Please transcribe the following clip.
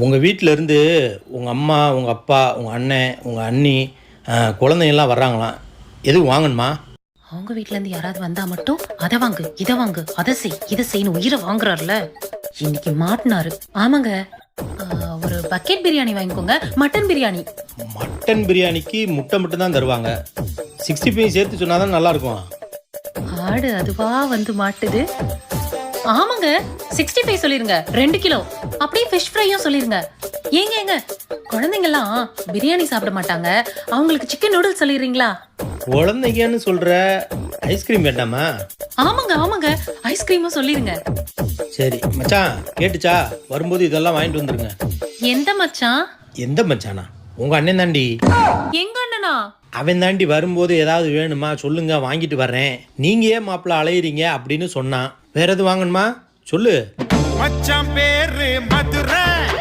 உங்கள் வீட்டில் இருந்து உங்கள் அம்மா, உங்கள் அப்பா, உங்கள் அண்ணன், உங்கள் அண்ணி, குழந்தைங்கள்லாம் வர்றாங்களாம். எதுவும் வாங்கணுமா? அவங்க வீட்ல இருந்து யாராவது வந்தா மட்டும் அதை வாங்கு, இதை வாங்கு, அதை செய், இதை செய்யணும் உயிரை வாங்குறாருல. இன்னைக்கு மாட்டினாரு. ஆமாங்க, ஒரு பக்கெட் பிரியாணி வாங்கிக்கோங்க. மட்டன் பிரியாணி. மட்டன் பிரியாணிக்கு முட்டை மட்டும் தான் தருவாங்க. 65 சேர்த்து சொன்னால் தான் நல்லாயிருக்கும். ஆடு அதுவா வந்து மாட்டுது. ஆமாங்க, 65 சொல்லிருங்க, 2 கிலோ. அப்படியே ஃபிஷ் ஃப்ரையும் சொல்லிருங்க. ஏங்க குழந்தைங்கலாம் பிரியாணி சாப்பிட மாட்டாங்க, அவங்களுக்கு சிக்கன் நூடுல்ஸ் சொல்லிடுறீங்களா? குழந்தைங்கன்னு சொல்கிற, ஐஸ்கிரீம் வேண்டாமா? ஆமாங்க ஐஸ்கிரீமும் சொல்லிருங்க. சரி மச்சான், கேட்டுச்சா? வரும்போது இதெல்லாம் வாங்கிட்டு வந்துருங்க. எந்த மச்சான்? எந்த மச்சானா? உங்கள் அண்ணன் தாண்டி. எங்க அண்ணனா? அவன் தாண்டி வரும்போது ஏதாவது வேணுமா சொல்லுங்க, வாங்கிட்டு வர்றேன். நீங்க ஏன் மாப்பிள்ள அலையிறீங்க அப்படின்னு சொன்னான். வேற எதுவும் வாங்கணுமா சொல்லு. மச்சான் பேரு மதுரை.